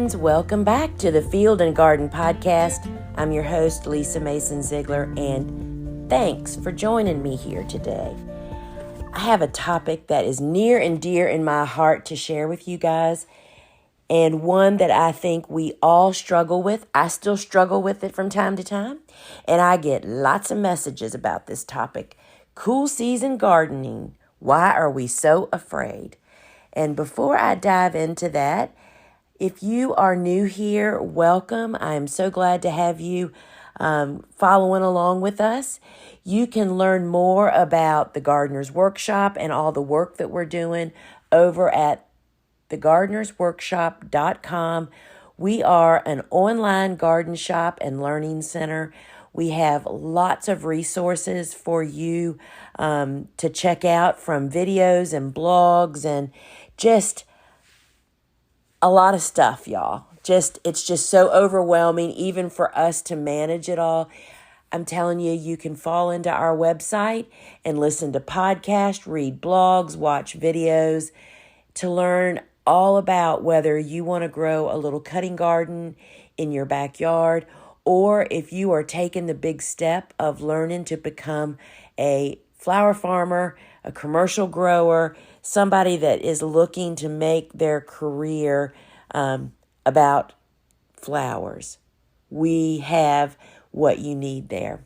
friends. Welcome back to the Field and Garden Podcast. I'm your host, Lisa Mason Ziegler, and thanks for joining me here today. I have a topic that is near and dear in my heart to share with you guys, and one that I think we all struggle with. I still struggle with it from time to time, and I get lots of messages about this topic. Cool season gardening. Why are we so afraid? And before I dive into that, if you are new here, welcome. I'm so glad to have you following along with us. You can learn more about the Gardener's Workshop and all the work that we're doing over at thegardenersworkshop.com. We are an online garden shop and learning center. We have lots of resources for you to check out, from videos and blogs and just a lot of stuff, y'all. It's just so overwhelming, even for us to manage it all. I'm telling you, you can fall into our website and listen to podcasts, read blogs, watch videos to learn all about whether you want to grow a little cutting garden in your backyard, or if you are taking the big step of learning to become a flower farmer, a commercial grower, somebody that is looking to make their career about flowers. We have what you need there.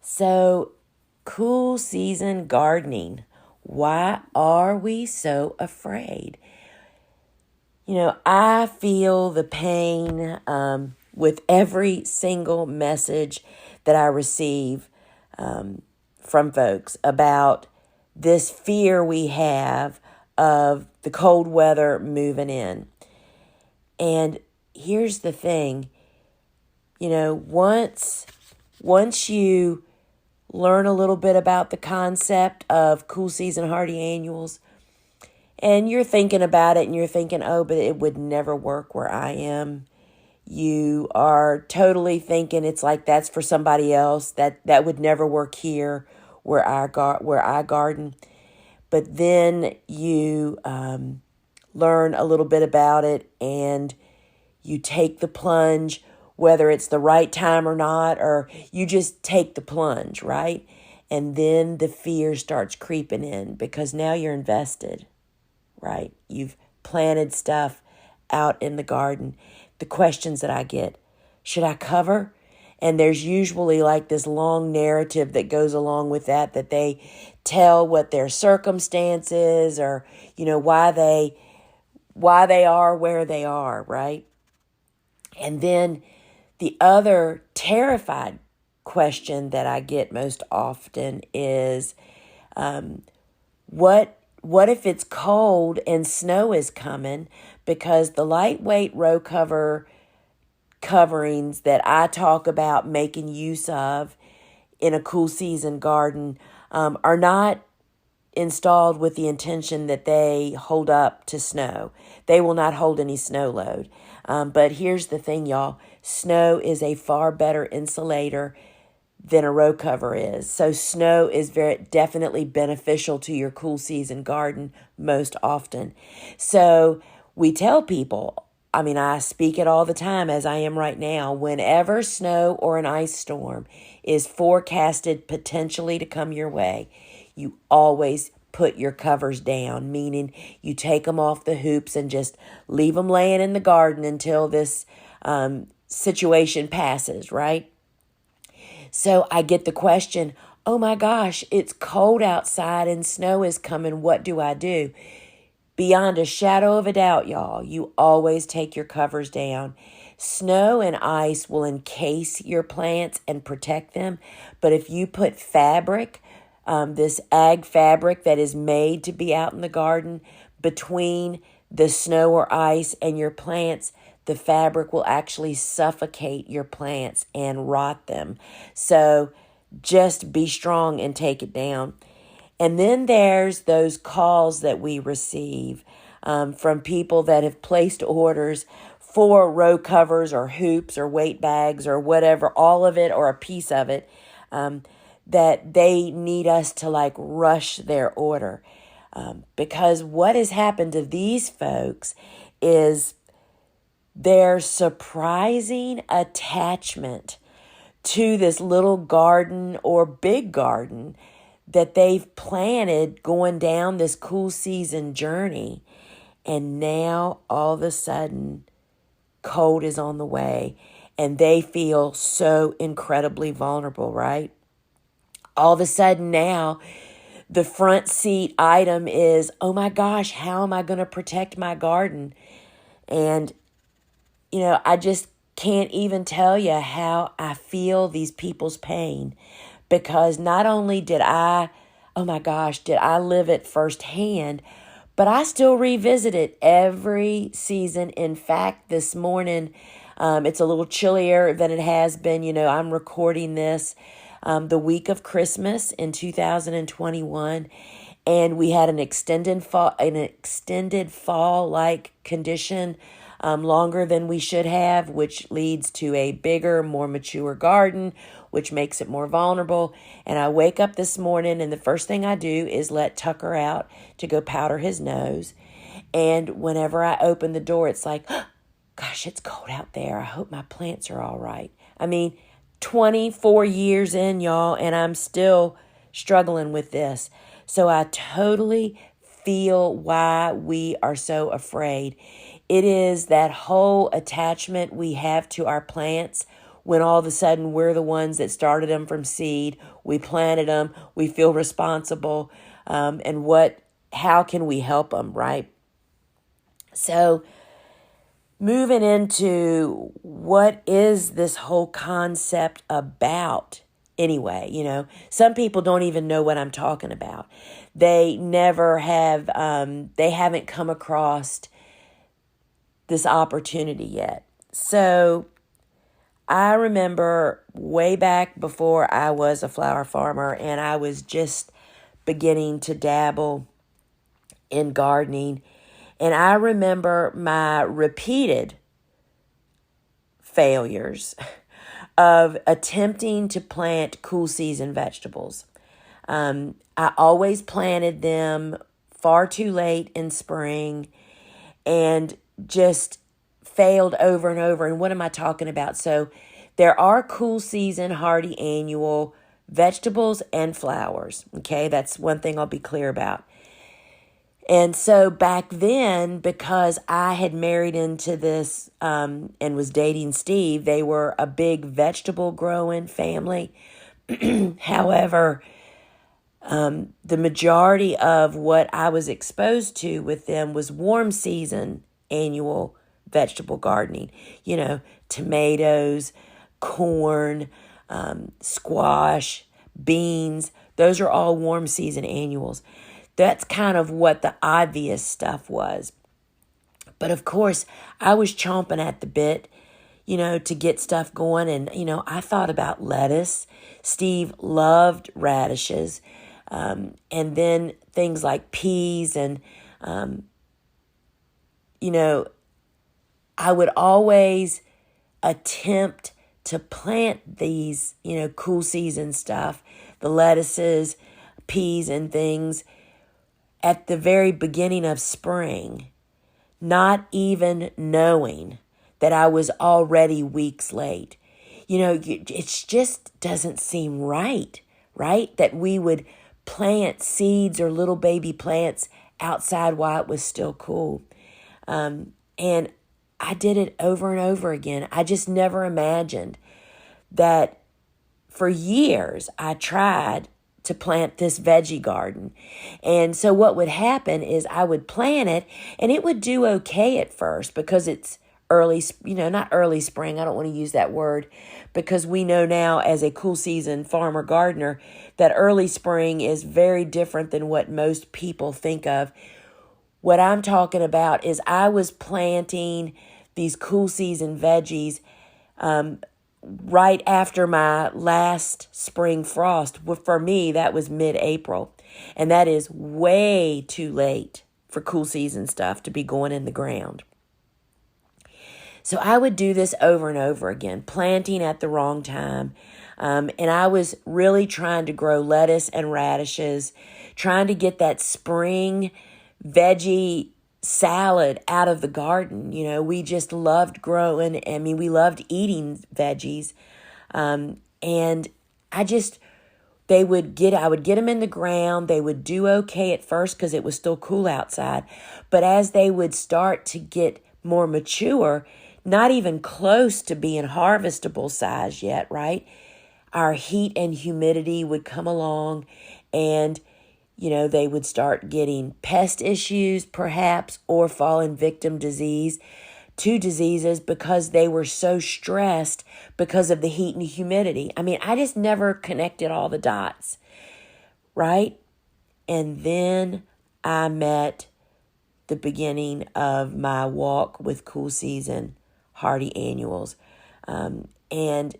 So, cool season gardening. Why are we so afraid? You know, I feel the pain with every single message that I receive from folks about this fear we have of the cold weather moving in. And here's the thing, you know, once you learn a little bit about the concept of cool season hardy annuals, and you're thinking about it and you're thinking, oh, but it would never work where I am. You are totally thinking it's like that's for somebody else, that would never work here where I garden. But then you learn a little bit about it and you take the plunge, whether it's the right time or not, or you just take the plunge, right? And then the fear starts creeping in because now you're invested, right? You've planted stuff out in the garden. The questions that I get, should I cover? And there's usually like this long narrative that goes along with that they tell what their circumstances or, you know, why they are where they are, right? And then the other terrified question that I get most often is, what if it's cold and snow is coming? Because the lightweight row coverings that I talk about making use of in a cool season garden are not installed with the intention that they hold up to snow. They will not hold any snow load. But here's the thing, y'all. Snow is a far better insulator than a row cover is. So snow is very definitely beneficial to your cool season garden most often. So we tell people, I mean, I speak it all the time as I am right now, whenever snow or an ice storm is forecasted potentially to come your way, you always put your covers down, meaning you take them off the hoops and just leave them laying in the garden until this situation passes, right? So I get the question, oh my gosh, it's cold outside and snow is coming. What do I do? Beyond a shadow of a doubt, y'all, you always take your covers down. Snow and ice will encase your plants and protect them. But if you put fabric, this ag fabric that is made to be out in the garden, between the snow or ice and your plants, the fabric will actually suffocate your plants and rot them. So just be strong and take it down. And then there's those calls that we receive from people that have placed orders for row covers or hoops or weight bags or whatever, all of it or a piece of it, that they need us to like rush their order. Because what has happened to these folks is their surprising attachment to this little garden or big garden that they've planted going down this cool season journey. And now all of a sudden, cold is on the way and they feel so incredibly vulnerable, right? All of a sudden now, the front seat item is, oh my gosh, how am I going to protect my garden? And, I just can't even tell you how I feel these people's pain, because not only did I live it firsthand, but I still revisit it every season. In fact, this morning, it's a little chillier than it has been. I'm recording this the week of Christmas in 2021, and we had an extended fall-like condition, longer than we should have, which leads to a bigger, more mature garden, which makes it more vulnerable. And I wake up this morning, and the first thing I do is let Tucker out to go powder his nose. And whenever I open the door, it's like, oh, gosh, it's cold out there. I hope my plants are all right. 24 years in, y'all, and I'm still struggling with this. So I totally feel why we are so afraid. It is that whole attachment we have to our plants when all of a sudden we're the ones that started them from seed. We planted them. We feel responsible. How can we help them, right? So moving into what is this whole concept about anyway, some people don't even know what I'm talking about. They never have, they haven't come across this opportunity yet. So I remember way back before I was a flower farmer and I was just beginning to dabble in gardening. And I remember my repeated failures of attempting to plant cool season vegetables. I always planted them far too late in spring and just failed over and over. And what am I talking about? So there are cool season, hardy annual vegetables and flowers. Okay, that's one thing I'll be clear about. And so back then, because I had married into this and was dating Steve, they were a big vegetable growing family. However, the majority of what I was exposed to with them was warm season annual vegetable gardening. Tomatoes, corn, squash, beans. Those are all warm season annuals. That's kind of what the obvious stuff was. But of course, I was chomping at the bit, to get stuff going. And, I thought about lettuce. Steve loved radishes. And then things like peas and, I would always attempt to plant these, cool season stuff, the lettuces, peas and things at the very beginning of spring, not even knowing that I was already weeks late. It just doesn't seem right? That we would plant seeds or little baby plants outside while it was still cool. And I did it over and over again. I just never imagined that for years I tried to plant this veggie garden. And so what would happen is I would plant it and it would do okay at first because it's early, not early spring. I don't want to use that word because we know now as a cool season farmer gardener that early spring is very different than what most people think of. What I'm talking about is I was planting these cool season veggies right after my last spring frost. For me, that was mid-April. And that is way too late for cool season stuff to be going in the ground. So I would do this over and over again, planting at the wrong time. And I was really trying to grow lettuce and radishes, trying to get that spring veggie salad out of the garden. We just loved growing. We loved eating veggies. And I would get them in the ground. They would do okay at first because it was still cool outside. But as they would start to get more mature, not even close to being harvestable size yet, right? Our heat and humidity would come along, and they would start getting pest issues perhaps, or falling victim to diseases because they were so stressed because of the heat and humidity. I just never connected all the dots, right? And then I met the beginning of my walk with Cool Season Hearty Annuals. And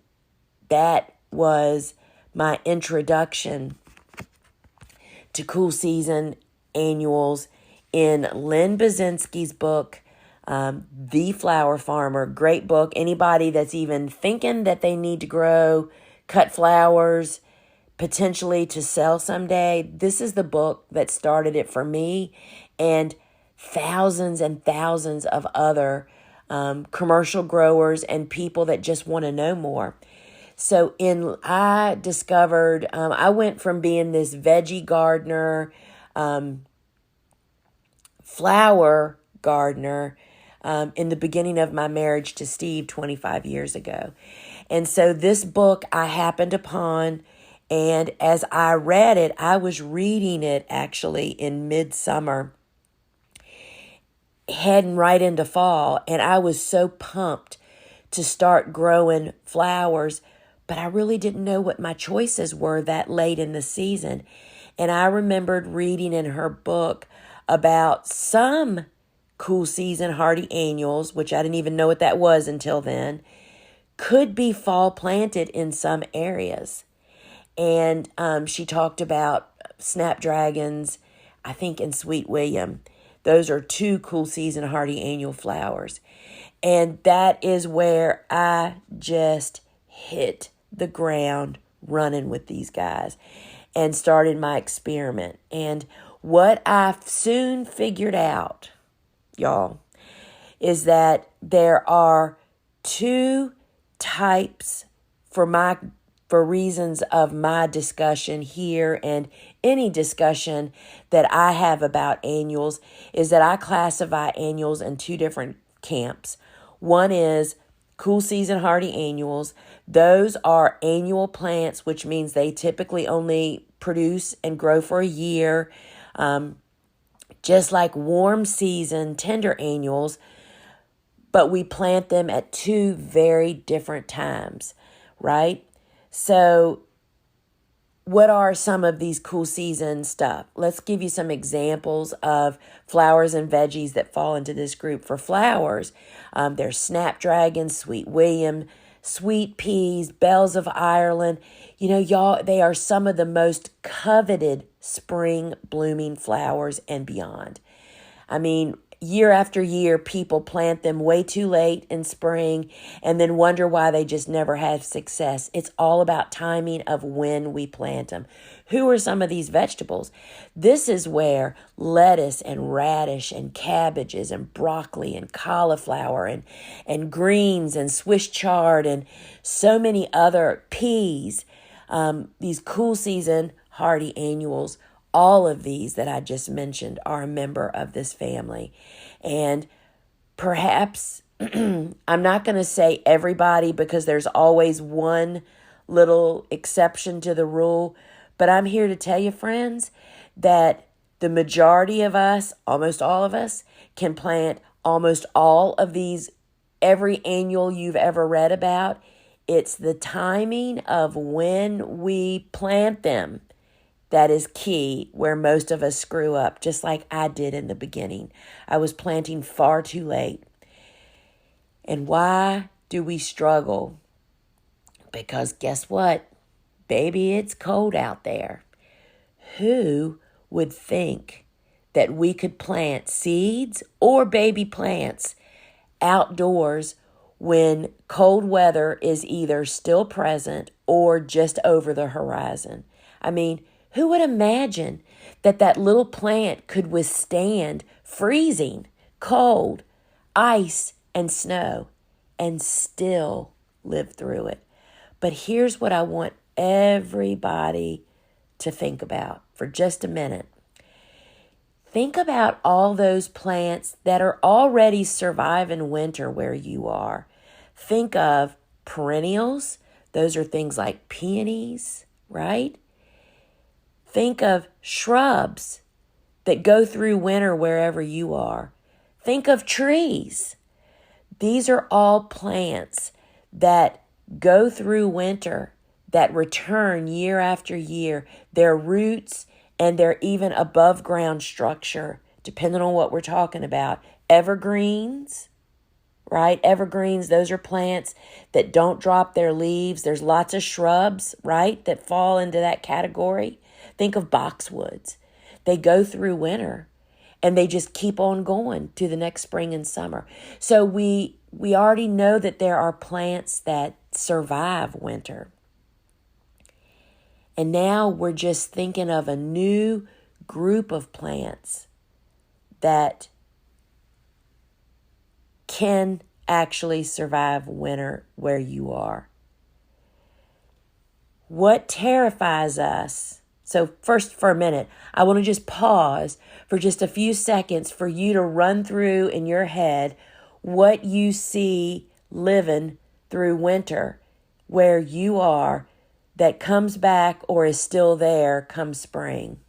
that was my introduction to Cool Season Annuals in Lynn Bezinski's book, The Flower Farmer. Great book. Anybody that's even thinking that they need to cut flowers, potentially to sell someday, this is the book that started it for me and thousands of other commercial growers and people that just want to know more. So I discovered, I went from being this veggie gardener, flower gardener, in the beginning of my marriage to Steve 25 years ago. And so this book I happened upon, and as I read it, I was reading it actually in midsummer, heading right into fall, and I was so pumped to start growing flowers, but I really didn't know what my choices were that late in the season. And I remembered reading in her book about some Cool Season Hardy Annuals, which I didn't even know what that was until then, could be fall planted in some areas. And she talked about snapdragons, I think, and Sweet William. Those are two Cool Season Hardy Annual flowers. And that is where I just hit the ground running with these guys and started my experiment. And what I soon figured out, y'all, is that there are two types for reasons of my discussion here, and any discussion that I have about annuals is that I classify annuals in two different camps. One is Cool Season Hardy Annuals. Those are annual plants, which means they typically only produce and grow for a year, just like warm season tender annuals, but we plant them at two very different times, right? So what are some of these cool season stuff? Let's give you some examples of flowers and veggies that fall into this group. For flowers, there's snapdragons, Sweet William, sweet peas, bells of Ireland. Y'all, they are some of the most coveted spring blooming flowers and beyond. Year after year, people plant them way too late in spring and then wonder why they just never have success. It's all about timing of when we plant them. Who are some of these vegetables? This is where lettuce and radish and cabbages and broccoli and cauliflower and greens and Swiss chard and so many other peas, these cool season hardy annuals, all of these that I just mentioned are a member of this family. And perhaps, I'm not going to say everybody because there's always one little exception to the rule, but I'm here to tell you, friends, that the majority of us, almost all of us, can plant almost all of these, every annual you've ever read about. It's the timing of when we plant them that is key, where most of us screw up, just like I did in the beginning. I was planting far too late. And why do we struggle? Because guess what? Baby, it's cold out there. Who would think that we could plant seeds or baby plants outdoors when cold weather is either still present or just over the horizon? Who would imagine that little plant could withstand freezing, cold, ice, and snow and still live through it. But here's what I want everybody to think about for just a minute. Think about all those plants that are already surviving winter where you are. Think of perennials. Those are things like peonies, right? Think of shrubs that go through winter wherever you are. Think of trees. These are all plants that go through winter, that return year after year. Their roots and their even above ground structure, depending on what we're talking about. Evergreens, right? Evergreens, those are plants that don't drop their leaves. There's lots of shrubs, right, that fall into that category. Think of boxwoods. They go through winter and they just keep on going to the next spring and summer. So we already know that there are plants that survive winter. And now we're just thinking of a new group of plants that can actually survive winter where you are. What terrifies us? So first, for a minute, I want to just pause for just a few seconds for you to run through in your head what you see living through winter where you are that comes back or is still there come spring.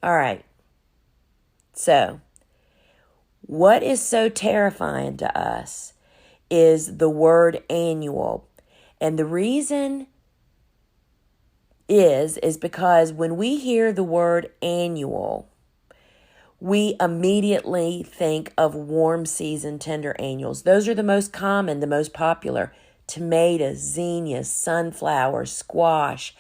All right. So, what is so terrifying to us is the word annual. And the reason is because when we hear the word annual, we immediately think of warm season tender annuals. Those are the most common, the most popular. Tomatoes, zinnias, sunflowers, squash,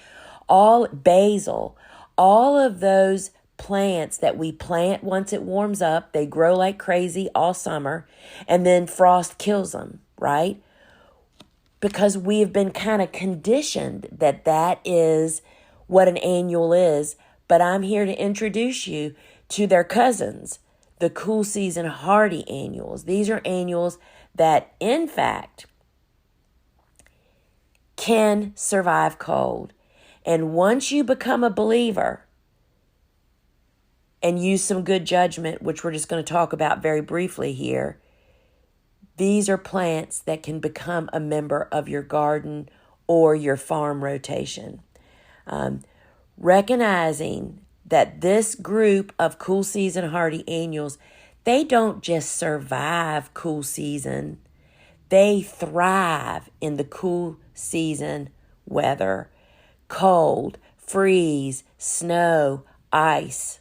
all basil, all of those plants that we plant once it warms up. They grow like crazy all summer and then frost kills them, right? Because we have been kind of conditioned that is what an annual is. But I'm here to introduce you to their cousins, the cool season hardy annuals. These are annuals that, in fact, can survive cold. And once you become a believer and use some good judgment, which we're just going to talk about very briefly here, these are plants that can become a member of your garden or your farm rotation. Recognizing that this group of cool season hardy annuals, they don't just survive cool season. They thrive in the cool season weather. Cold, freeze, snow, ice.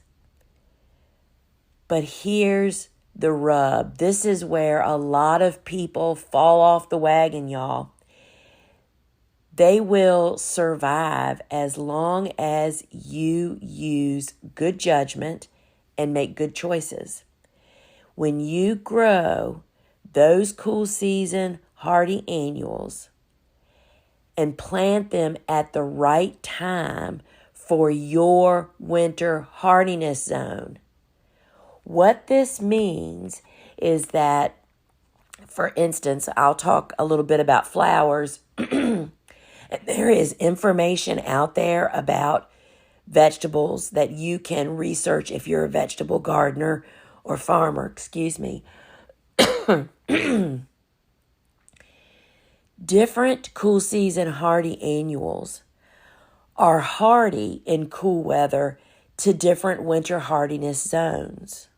But here's the rub. This is where a lot of people fall off the wagon, y'all. They will survive as long as you use good judgment and make good choices. When you grow those cool season hardy annuals and plant them at the right time for your winter hardiness zone, what this means is that, for instance, I'll talk a little bit about flowers. There is information out there about vegetables that you can research if you're a vegetable gardener or farmer, Different cool season hardy annuals are hardy in cool weather to different winter hardiness zones.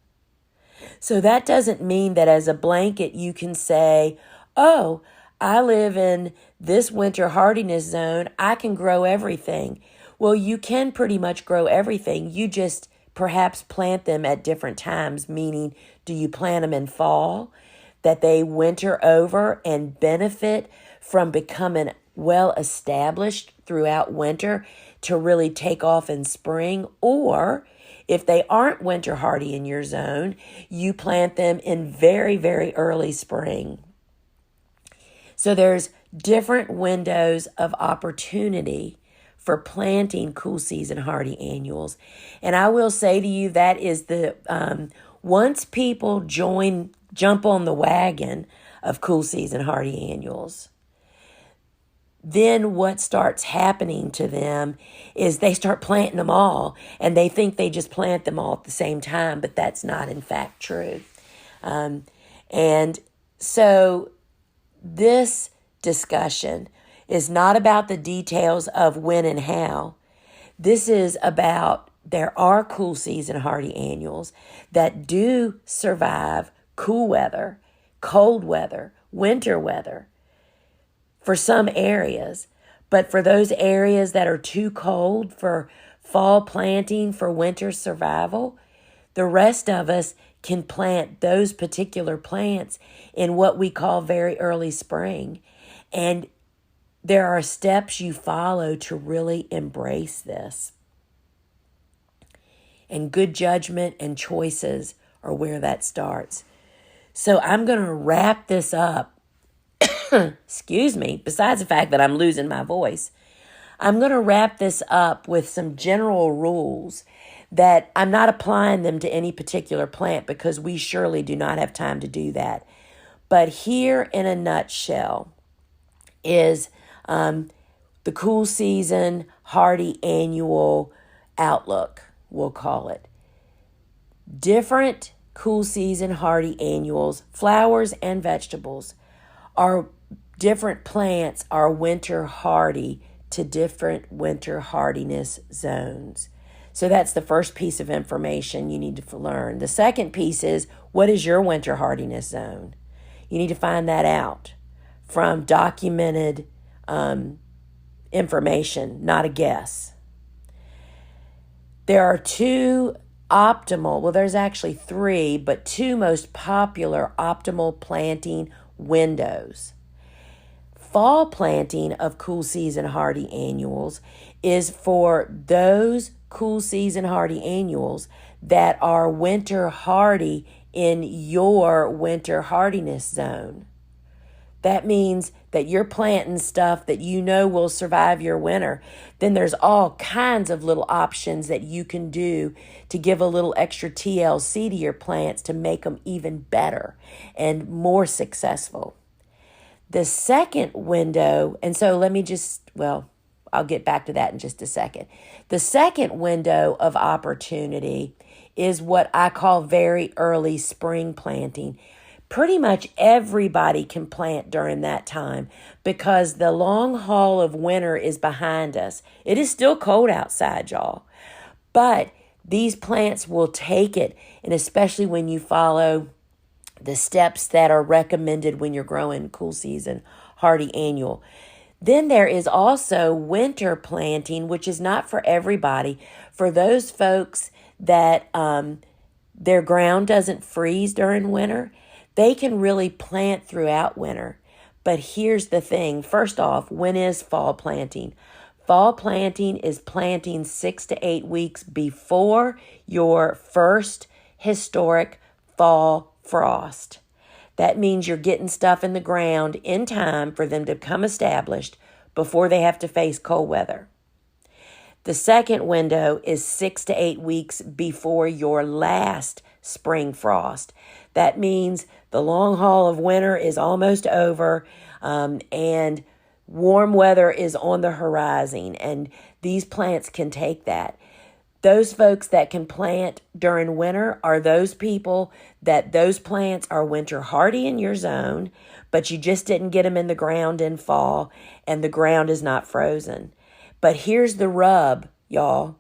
So that doesn't mean that as a blanket you can say, oh, I live in this winter hardiness zone, I can grow everything. Well, you can pretty much grow everything. You just perhaps plant them at different times, meaning do you plant them in fall, that they winter over and benefit from becoming well established throughout winter to really take off in spring? Or if they aren't winter hardy in your zone, you plant them in very, very early spring. So there's different windows of opportunity for planting cool season hardy annuals. And I will say to you, that is the, once people jump on the wagon of cool season hardy annuals, then what starts happening to them is they start planting them all, and they think they just plant them all at the same time, but that's not in fact true. And so this discussion is not about the details of when and how. This is about there are cool season hardy annuals that do survive cool weather, cold weather, winter weather for some areas. But for those areas that are too cold for fall planting, for winter survival, the rest of us can plant those particular plants in what we call very early spring. And there are steps you follow to really embrace this. And good judgment and choices are where that starts. So I'm going to wrap this up. Excuse me, besides the fact that I'm losing my voice, I'm going to wrap this up with some general rules that I'm not applying them to any particular plant because we surely do not have time to do that. But here in a nutshell is the cool season hardy annual outlook, we'll call it. Different cool season hardy annuals, flowers and vegetables, are different plants are winter hardy to different winter hardiness zones. So that's the first piece of information you need to learn. The second piece is, what is your winter hardiness zone? You need to find that out from documented information, not a guess. There are two optimal, well, there's actually three, but two most popular optimal planting windows. Fall planting of cool season hardy annuals is for those cool season hardy annuals that are winter hardy in your winter hardiness zone. That means that you're planting stuff that you know will survive your winter. Then there's all kinds of little options that you can do to give a little extra TLC to your plants to make them even better and more successful. The second window, and so I'll get back to that in just a second. The second window of opportunity is what I call very early spring planting. Pretty much everybody can plant during that time because the long haul of winter is behind us. It is still cold outside, y'all. But these plants will take it, and especially when you follow the steps that are recommended when you're growing cool season hardy annual. Then there is also winter planting, which is not for everybody. For those folks that their ground doesn't freeze during winter, they can really plant throughout winter. But here's the thing. First off, when is fall planting? Fall planting is planting 6 to 8 weeks before your first historic fall frost. That means you're getting stuff in the ground in time for them to become established before they have to face cold weather. The second window is 6 to 8 weeks before your last spring frost. That means the long haul of winter is almost over, and warm weather is on the horizon, and these plants can take that. Those folks that can plant during winter are those people that those plants are winter hardy in your zone, but you just didn't get them in the ground in fall, and the ground is not frozen. But here's the rub, y'all,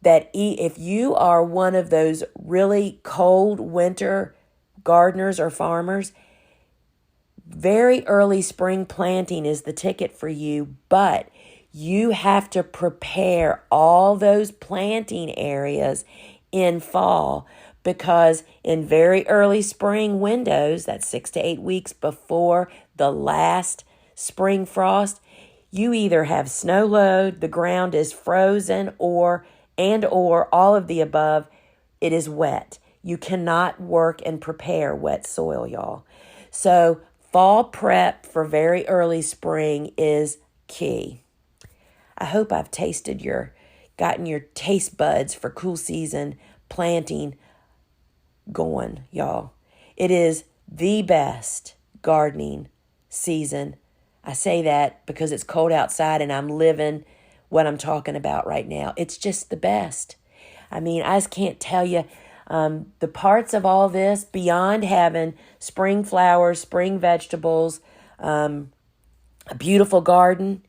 that if you are one of those really cold winter gardeners or farmers, very early spring planting is the ticket for you, but you have to prepare all those planting areas in fall, because in very early spring windows, that's 6 to 8 weeks before the last spring frost, you either have snow load, the ground is frozen, or all of the above, it is wet. You cannot work and prepare wet soil, y'all. So fall prep for very early spring is key. I hope I've gotten your taste buds for cool season planting going, y'all. It is the best gardening season. I say that because it's cold outside and I'm living what I'm talking about right now. It's just the best. I mean, I just can't tell you the parts of all this beyond having spring flowers, spring vegetables, a beautiful garden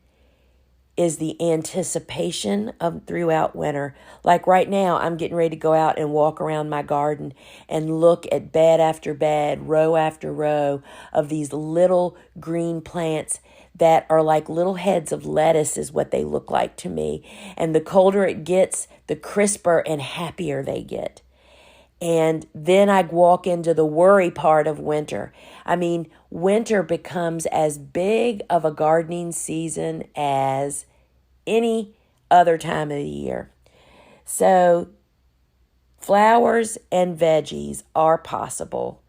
is the anticipation of throughout winter. Like right now, I'm getting ready to go out and walk around my garden and look at bed after bed, row after row of these little green plants that are like little heads of lettuce is what they look like to me. And the colder it gets, the crisper and happier they get. And then I walk into the worry part of winter. I mean, winter becomes as big of a gardening season as any other time of the year. So flowers and veggies are possible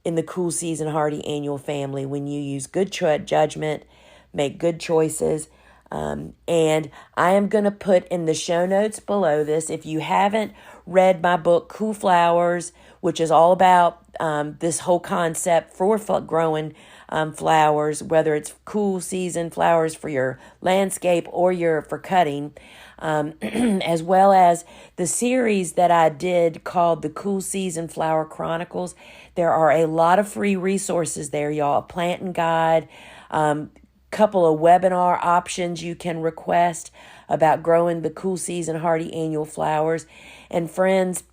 in the Cool Season Hearty Annual family when you use good judgment, make good choices. And I am going to put in the show notes below this, if you haven't read my book, Cool Flowers, which is all about this whole concept for growing flowers, whether it's cool season flowers for your landscape or for cutting, as well as the series that I did called the Cool Season Flower Chronicles. There are a lot of free resources there, y'all. A planting guide, couple of webinar options you can request about growing the Cool Season Hearty Annual flowers. And friends,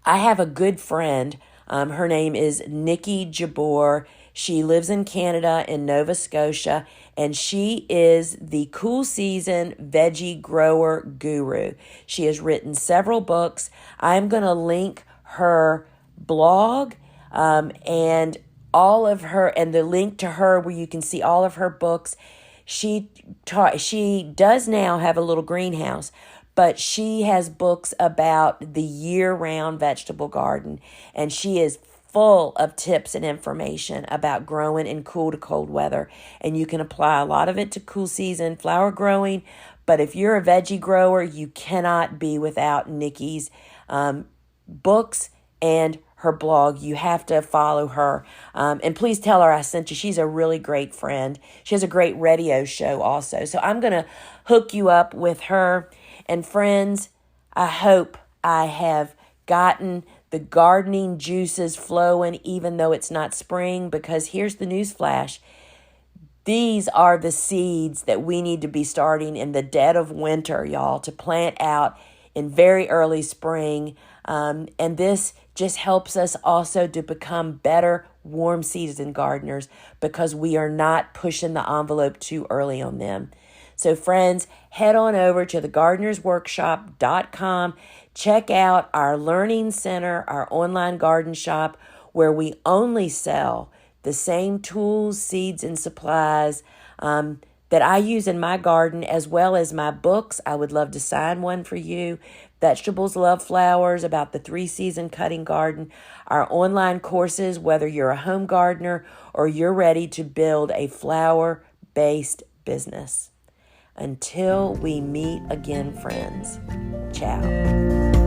I have a good friend. Her name is Nikki Jabor. She lives in Canada, in Nova Scotia, and she is the Cool Season Veggie Grower Guru. She has written several books. I'm going to link her blog and all of her, and the link to her where you can see all of her books. She does now have a little greenhouse, but she has books about the year-round vegetable garden, and she is full of tips and information about growing in cool to cold weather. And you can apply a lot of it to cool season flower growing, but if you're a veggie grower, you cannot be without Nikki's books and her blog. You have to follow her. And please tell her I sent you. She's a really great friend. She has a great radio show also. So I'm going to hook you up with her. And friends, I hope I have gotten the gardening juices flowing, even though it's not spring, because here's the news flash. These are the seeds that we need to be starting in the dead of winter, y'all, to plant out in very early spring. And this just helps us also to become better warm season gardeners because we are not pushing the envelope too early on them. So friends, head on over to thegardenersworkshop.com. Check out our learning center, our online garden shop, where we only sell the same tools, seeds, and supplies that I use in my garden, as well as my books. I would love to sign one for you. Vegetables Love Flowers, about the 3-season cutting garden. Our online courses, whether you're a home gardener or you're ready to build a flower-based business. Until we meet again, friends. Ciao.